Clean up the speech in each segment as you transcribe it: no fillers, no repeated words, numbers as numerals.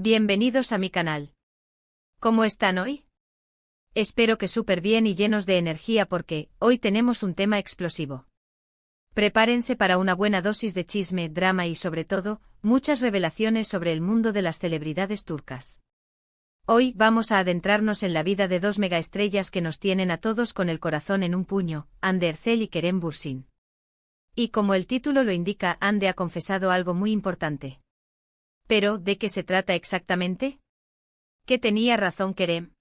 Bienvenidos a mi canal. ¿Cómo están hoy? Espero que súper bien y llenos de energía porque, hoy tenemos un tema explosivo. Prepárense para una buena dosis de chisme, drama y sobre todo, muchas revelaciones sobre el mundo de las celebridades turcas. Hoy vamos a adentrarnos en la vida de dos megaestrellas que nos tienen a todos con el corazón en un puño, Hande Erçel y Kerem Bürsin. Y como el título lo indica, Hande ha confesado algo muy importante. ¿Pero de qué se trata exactamente? ¿Qué tenía razón Kerem?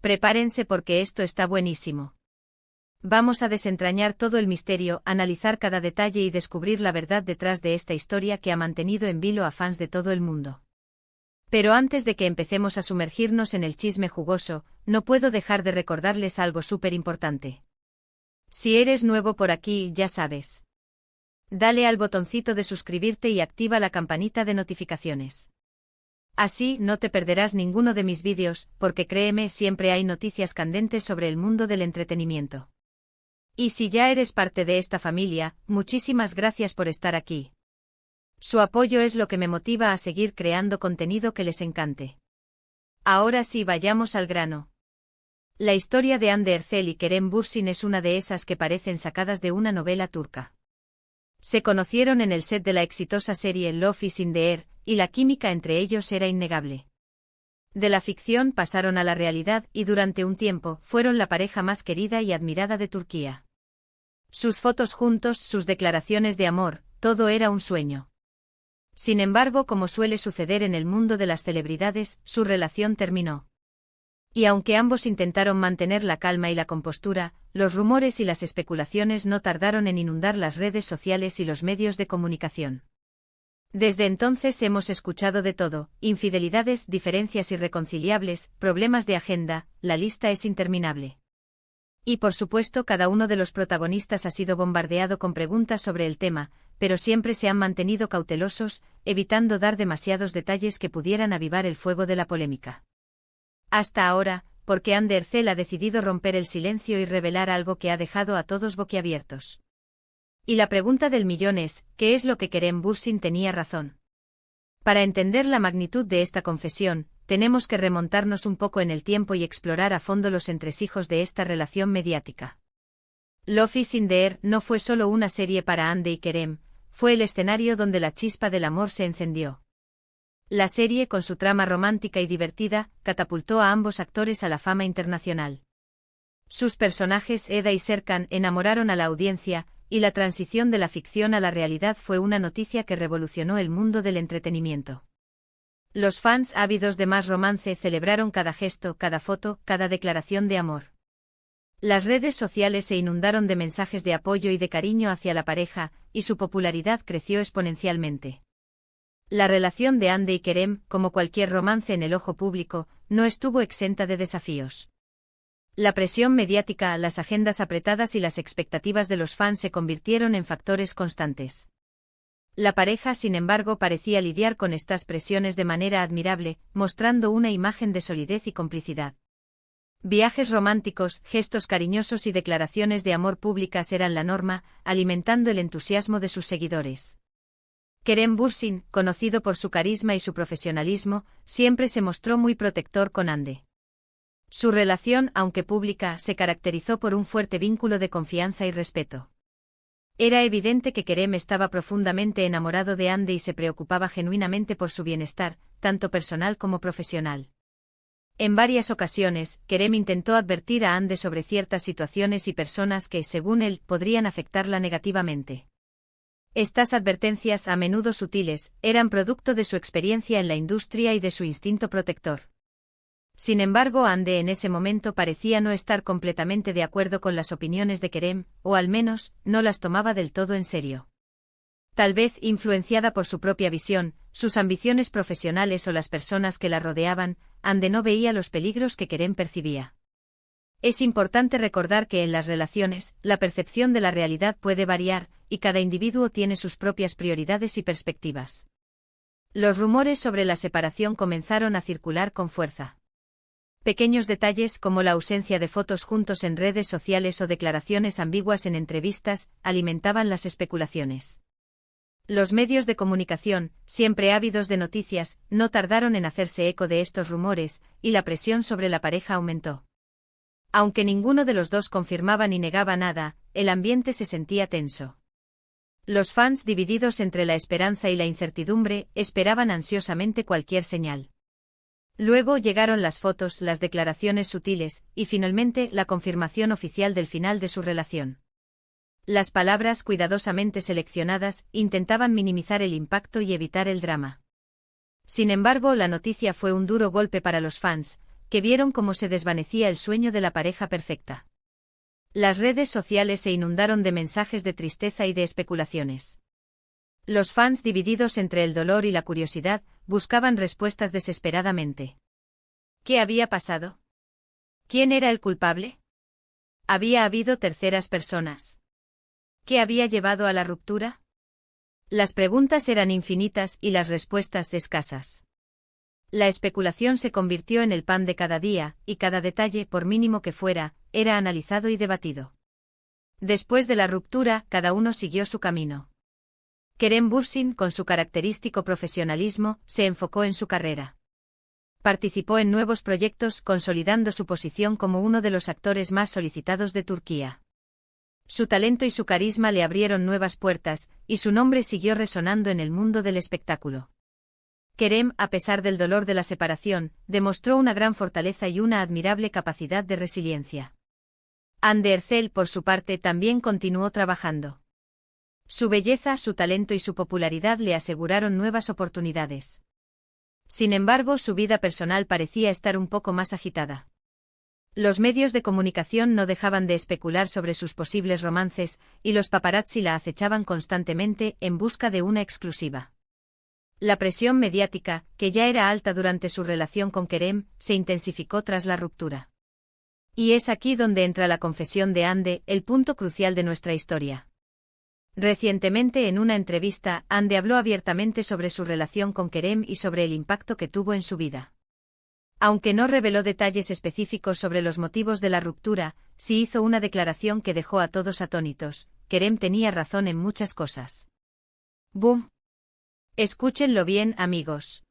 Prepárense porque esto está buenísimo. Vamos a desentrañar todo el misterio, analizar cada detalle y descubrir la verdad detrás de esta historia que ha mantenido en vilo a fans de todo el mundo. Pero antes de que empecemos a sumergirnos en el chisme jugoso, no puedo dejar de recordarles algo súper importante. Si eres nuevo por aquí, ya sabes. Dale al botoncito de suscribirte y activa la campanita de notificaciones. Así no te perderás ninguno de mis vídeos, porque créeme, siempre hay noticias candentes sobre el mundo del entretenimiento. Y si ya eres parte de esta familia, muchísimas gracias por estar aquí. Su apoyo es lo que me motiva a seguir creando contenido que les encante. Ahora sí, vayamos al grano. La historia de Hande Erçel y Kerem Bürsin es una de esas que parecen sacadas de una novela turca. Se conocieron en el set de la exitosa serie Love is in the Air, y la química entre ellos era innegable. De la ficción pasaron a la realidad y durante un tiempo fueron la pareja más querida y admirada de Turquía. Sus fotos juntos, sus declaraciones de amor, todo era un sueño. Sin embargo, como suele suceder en el mundo de las celebridades, su relación terminó. Y aunque ambos intentaron mantener la calma y la compostura, los rumores y las especulaciones no tardaron en inundar las redes sociales y los medios de comunicación. Desde entonces hemos escuchado de todo: infidelidades, diferencias irreconciliables, problemas de agenda, la lista es interminable. Y por supuesto, cada uno de los protagonistas ha sido bombardeado con preguntas sobre el tema, pero siempre se han mantenido cautelosos, evitando dar demasiados detalles que pudieran avivar el fuego de la polémica. Hasta ahora, porque Hande Erçel ha decidido romper el silencio y revelar algo que ha dejado a todos boquiabiertos. Y la pregunta del millón es, ¿qué es lo que Kerem Bürsin tenía razón? Para entender la magnitud de esta confesión, tenemos que remontarnos un poco en el tiempo y explorar a fondo los entresijos de esta relación mediática. Love is in the Air no fue solo una serie para Hande y Kerem, fue el escenario donde la chispa del amor se encendió. La serie, con su trama romántica y divertida, catapultó a ambos actores a la fama internacional. Sus personajes, Eda y Serkan, enamoraron a la audiencia, y la transición de la ficción a la realidad fue una noticia que revolucionó el mundo del entretenimiento. Los fans, ávidos de más romance, celebraron cada gesto, cada foto, cada declaración de amor. Las redes sociales se inundaron de mensajes de apoyo y de cariño hacia la pareja, y su popularidad creció exponencialmente. La relación de Hande y Kerem, como cualquier romance en el ojo público, no estuvo exenta de desafíos. La presión mediática, las agendas apretadas y las expectativas de los fans se convirtieron en factores constantes. La pareja, sin embargo, parecía lidiar con estas presiones de manera admirable, mostrando una imagen de solidez y complicidad. Viajes románticos, gestos cariñosos y declaraciones de amor públicas eran la norma, alimentando el entusiasmo de sus seguidores. Kerem Bürsin, conocido por su carisma y su profesionalismo, siempre se mostró muy protector con Hande. Su relación, aunque pública, se caracterizó por un fuerte vínculo de confianza y respeto. Era evidente que Kerem estaba profundamente enamorado de Hande y se preocupaba genuinamente por su bienestar, tanto personal como profesional. En varias ocasiones, Kerem intentó advertir a Hande sobre ciertas situaciones y personas que, según él, podrían afectarla negativamente. Estas advertencias, a menudo sutiles, eran producto de su experiencia en la industria y de su instinto protector. Sin embargo, Hande en ese momento parecía no estar completamente de acuerdo con las opiniones de Kerem, o al menos, no las tomaba del todo en serio. Tal vez influenciada por su propia visión, sus ambiciones profesionales o las personas que la rodeaban, Hande no veía los peligros que Kerem percibía. Es importante recordar que en las relaciones, la percepción de la realidad puede variar, y cada individuo tiene sus propias prioridades y perspectivas. Los rumores sobre la separación comenzaron a circular con fuerza. Pequeños detalles como la ausencia de fotos juntos en redes sociales o declaraciones ambiguas en entrevistas, alimentaban las especulaciones. Los medios de comunicación, siempre ávidos de noticias, no tardaron en hacerse eco de estos rumores, y la presión sobre la pareja aumentó. Aunque ninguno de los dos confirmaba ni negaba nada, el ambiente se sentía tenso. Los fans, divididos entre la esperanza y la incertidumbre, esperaban ansiosamente cualquier señal. Luego llegaron las fotos, las declaraciones sutiles, y finalmente la confirmación oficial del final de su relación. Las palabras cuidadosamente seleccionadas intentaban minimizar el impacto y evitar el drama. Sin embargo, la noticia fue un duro golpe para los fans, que vieron cómo se desvanecía el sueño de la pareja perfecta. Las redes sociales se inundaron de mensajes de tristeza y de especulaciones. Los fans, divididos entre el dolor y la curiosidad, buscaban respuestas desesperadamente. ¿Qué había pasado? ¿Quién era el culpable? ¿Había habido terceras personas? ¿Qué había llevado a la ruptura? Las preguntas eran infinitas y las respuestas escasas. La especulación se convirtió en el pan de cada día, y cada detalle, por mínimo que fuera, era analizado y debatido. Después de la ruptura, cada uno siguió su camino. Kerem Bürsin, con su característico profesionalismo, se enfocó en su carrera. Participó en nuevos proyectos, consolidando su posición como uno de los actores más solicitados de Turquía. Su talento y su carisma le abrieron nuevas puertas, y su nombre siguió resonando en el mundo del espectáculo. Kerem, a pesar del dolor de la separación, demostró una gran fortaleza y una admirable capacidad de resiliencia. Hande Erçel, por su parte, también continuó trabajando. Su belleza, su talento y su popularidad le aseguraron nuevas oportunidades. Sin embargo, su vida personal parecía estar un poco más agitada. Los medios de comunicación no dejaban de especular sobre sus posibles romances, y los paparazzi la acechaban constantemente en busca de una exclusiva. La presión mediática, que ya era alta durante su relación con Kerem, se intensificó tras la ruptura. Y es aquí donde entra la confesión de Hande, el punto crucial de nuestra historia. Recientemente, en una entrevista, Hande habló abiertamente sobre su relación con Kerem y sobre el impacto que tuvo en su vida. Aunque no reveló detalles específicos sobre los motivos de la ruptura, sí hizo una declaración que dejó a todos atónitos: Kerem tenía razón en muchas cosas. ¡Boom! Escúchenlo bien, amigos.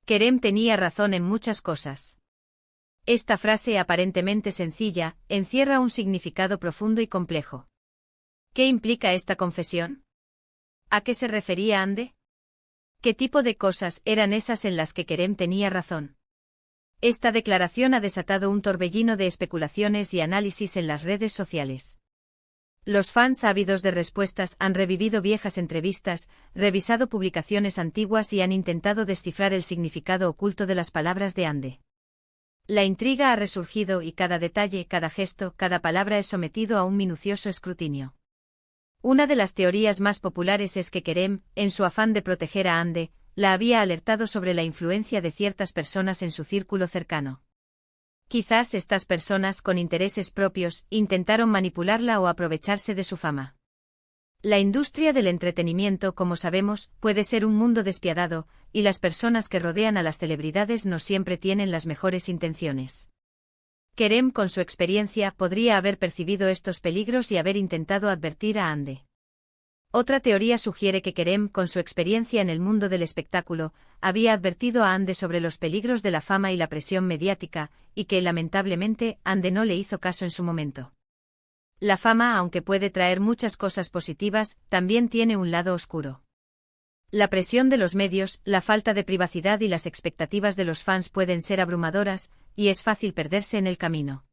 Kerem tenía razón en muchas cosas. Esta frase, aparentemente sencilla, encierra un significado profundo y complejo. ¿Qué implica esta confesión? ¿A qué se refería Hande? ¿Qué tipo de cosas eran esas en las que Kerem tenía razón? Esta declaración ha desatado un torbellino de especulaciones y análisis en las redes sociales. Los fans, ávidos de respuestas, han revivido viejas entrevistas, revisado publicaciones antiguas y han intentado descifrar el significado oculto de las palabras de Hande. La intriga ha resurgido y cada detalle, cada gesto, cada palabra es sometido a un minucioso escrutinio. Una de las teorías más populares es que Kerem, en su afán de proteger a Hande, la había alertado sobre la influencia de ciertas personas en su círculo cercano. Quizás estas personas, con intereses propios, intentaron manipularla o aprovecharse de su fama. La industria del entretenimiento, como sabemos, puede ser un mundo despiadado, y las personas que rodean a las celebridades no siempre tienen las mejores intenciones. Kerem, con su experiencia, podría haber percibido estos peligros y haber intentado advertir a Hande. Otra teoría sugiere que Kerem, con su experiencia en el mundo del espectáculo, había advertido a Hande sobre los peligros de la fama y la presión mediática, y que, lamentablemente, Hande no le hizo caso en su momento. La fama, aunque puede traer muchas cosas positivas, también tiene un lado oscuro. La presión de los medios, la falta de privacidad y las expectativas de los fans pueden ser abrumadoras, y es fácil perderse en el camino.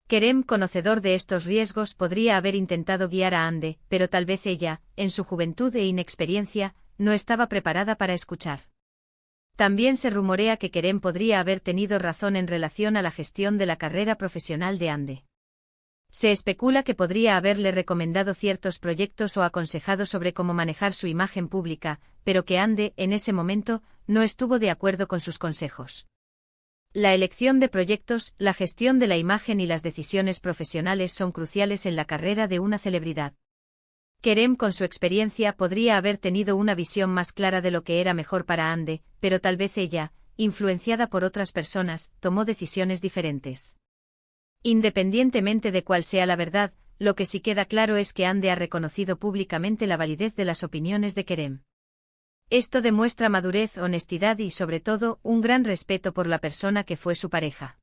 Kerem, conocedor de estos riesgos, podría haber intentado guiar a Hande, pero tal vez ella, en su juventud e inexperiencia, no estaba preparada para escuchar. También se rumorea que Kerem podría haber tenido razón en relación a la gestión de la carrera profesional de Hande. Se especula que podría haberle recomendado ciertos proyectos o aconsejado sobre cómo manejar su imagen pública, pero que Hande, en ese momento, no estuvo de acuerdo con sus consejos. La elección de proyectos, la gestión de la imagen y las decisiones profesionales son cruciales en la carrera de una celebridad. Kerem, con su experiencia, podría haber tenido una visión más clara de lo que era mejor para Hande, pero tal vez ella, influenciada por otras personas, tomó decisiones diferentes. Independientemente de cuál sea la verdad, lo que sí queda claro es que Ande ha reconocido públicamente la validez de las opiniones de Kerem. Esto demuestra madurez, honestidad y, sobre todo, un gran respeto por la persona que fue su pareja.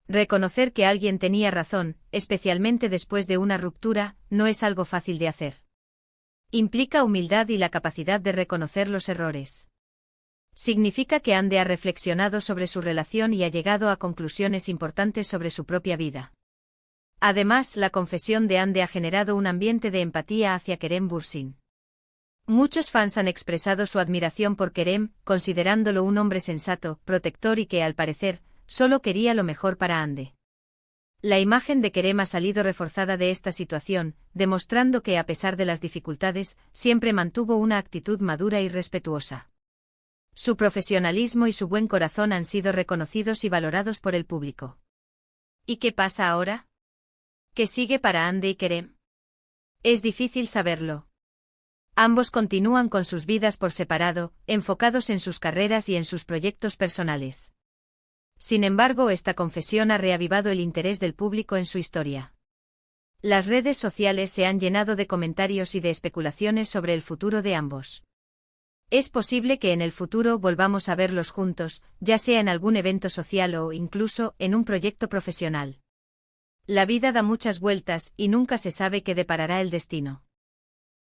Reconocer que alguien tenía razón, especialmente después de una ruptura, no es algo fácil de hacer. Implica humildad y la capacidad de reconocer los errores. Significa que Ande ha reflexionado sobre su relación y ha llegado a conclusiones importantes sobre su propia vida. Además, la confesión de Ande ha generado un ambiente de empatía hacia Kerem Bürsin. Muchos fans han expresado su admiración por Kerem, considerándolo un hombre sensato, protector y que, al parecer, solo quería lo mejor para Ande. La imagen de Kerem ha salido reforzada de esta situación, demostrando que, a pesar de las dificultades, siempre mantuvo una actitud madura y respetuosa. Su profesionalismo y su buen corazón han sido reconocidos y valorados por el público. ¿Y qué pasa ahora? ¿Qué sigue para Ande y Kerem? Es difícil saberlo. Ambos continúan con sus vidas por separado, enfocados en sus carreras y en sus proyectos personales. Sin embargo, esta confesión ha reavivado el interés del público en su historia. Las redes sociales se han llenado de comentarios y de especulaciones sobre el futuro de ambos. Es posible que en el futuro volvamos a verlos juntos, ya sea en algún evento social o, incluso, en un proyecto profesional. La vida da muchas vueltas y nunca se sabe qué deparará el destino.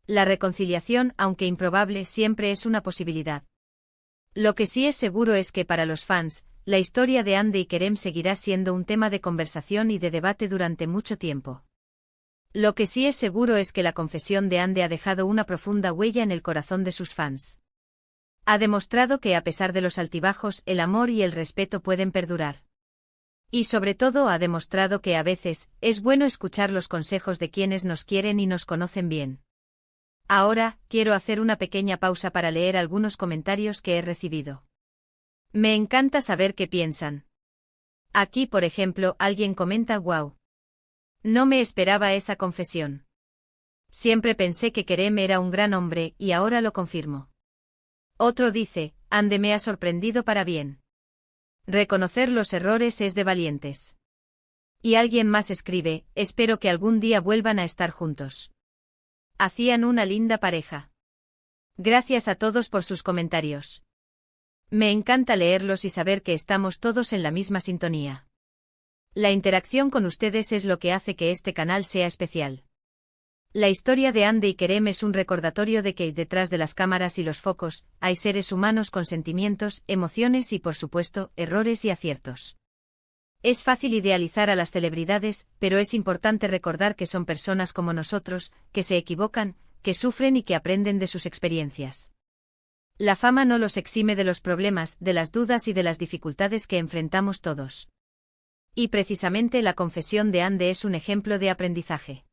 La reconciliación, aunque improbable, siempre es una posibilidad. Lo que sí es seguro es que para los fans, la historia de Ande y Kerem seguirá siendo un tema de conversación y de debate durante mucho tiempo. Lo que sí es seguro es que la confesión de Ande ha dejado una profunda huella en el corazón de sus fans. Ha demostrado que, a pesar de los altibajos, el amor y el respeto pueden perdurar. Y sobre todo ha demostrado que a veces, es bueno escuchar los consejos de quienes nos quieren y nos conocen bien. Ahora, quiero hacer una pequeña pausa para leer algunos comentarios que he recibido. Me encanta saber qué piensan. Aquí, por ejemplo, alguien comenta: "Wow. No me esperaba esa confesión. Siempre pensé que Kerem era un gran hombre y ahora lo confirmo". Otro dice: "Ande me ha sorprendido para bien. Reconocer los errores es de valientes". Y alguien más escribe: "Espero que algún día vuelvan a estar juntos. Hacían una linda pareja". Gracias a todos por sus comentarios. Me encanta leerlos y saber que estamos todos en la misma sintonía. La interacción con ustedes es lo que hace que este canal sea especial. La historia de Ande y Kerem es un recordatorio de que, detrás de las cámaras y los focos, hay seres humanos con sentimientos, emociones y, por supuesto, errores y aciertos. Es fácil idealizar a las celebridades, pero es importante recordar que son personas como nosotros, que se equivocan, que sufren y que aprenden de sus experiencias. La fama no los exime de los problemas, de las dudas y de las dificultades que enfrentamos todos. Y precisamente la confesión de Ande es un ejemplo de aprendizaje.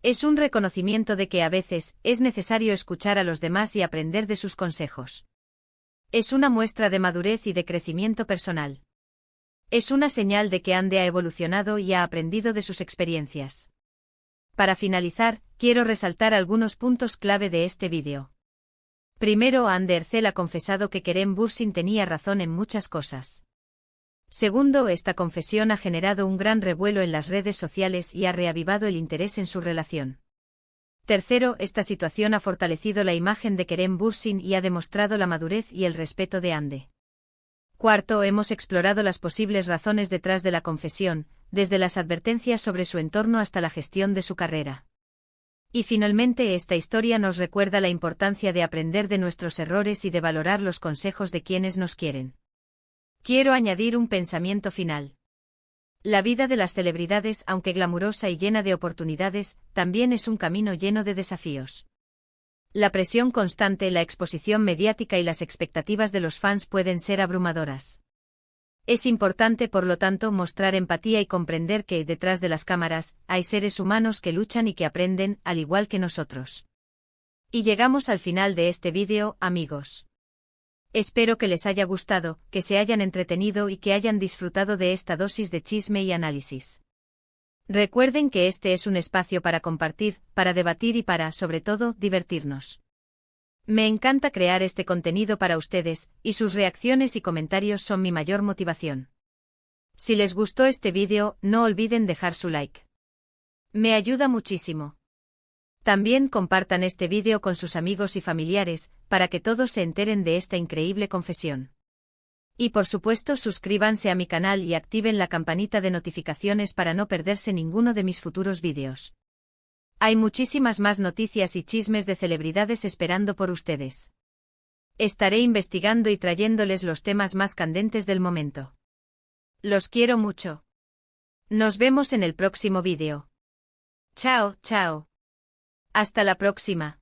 Es un reconocimiento de que a veces es necesario escuchar a los demás y aprender de sus consejos. Es una muestra de madurez y de crecimiento personal. Es una señal de que Ande ha evolucionado y ha aprendido de sus experiencias. Para finalizar, quiero resaltar algunos puntos clave de este vídeo. Primero, Ande Ercel ha confesado que Kerem Bürsin tenía razón en muchas cosas. Segundo, esta confesión ha generado un gran revuelo en las redes sociales y ha reavivado el interés en su relación. Tercero, esta situación ha fortalecido la imagen de Kerem Bürsin y ha demostrado la madurez y el respeto de Ande. Cuarto, hemos explorado las posibles razones detrás de la confesión, desde las advertencias sobre su entorno hasta la gestión de su carrera. Y finalmente, esta historia nos recuerda la importancia de aprender de nuestros errores y de valorar los consejos de quienes nos quieren. Quiero añadir un pensamiento final. La vida de las celebridades, aunque glamurosa y llena de oportunidades, también es un camino lleno de desafíos. La presión constante, la exposición mediática y las expectativas de los fans pueden ser abrumadoras. Es importante, por lo tanto, mostrar empatía y comprender que, detrás de las cámaras, hay seres humanos que luchan y que aprenden, al igual que nosotros. Y llegamos al final de este vídeo, amigos. Espero que les haya gustado, que se hayan entretenido y que hayan disfrutado de esta dosis de chisme y análisis. Recuerden que este es un espacio para compartir, para debatir y para, sobre todo, divertirnos. Me encanta crear este contenido para ustedes, y sus reacciones y comentarios son mi mayor motivación. Si les gustó este vídeo, no olviden dejar su like. Me ayuda muchísimo. También compartan este vídeo con sus amigos y familiares, para que todos se enteren de esta increíble confesión. Y por supuesto suscríbanse a mi canal y activen la campanita de notificaciones para no perderse ninguno de mis futuros vídeos. Hay muchísimas más noticias y chismes de celebridades esperando por ustedes. Estaré investigando y trayéndoles los temas más candentes del momento. Los quiero mucho. Nos vemos en el próximo vídeo. Chao, chao. Hasta la próxima.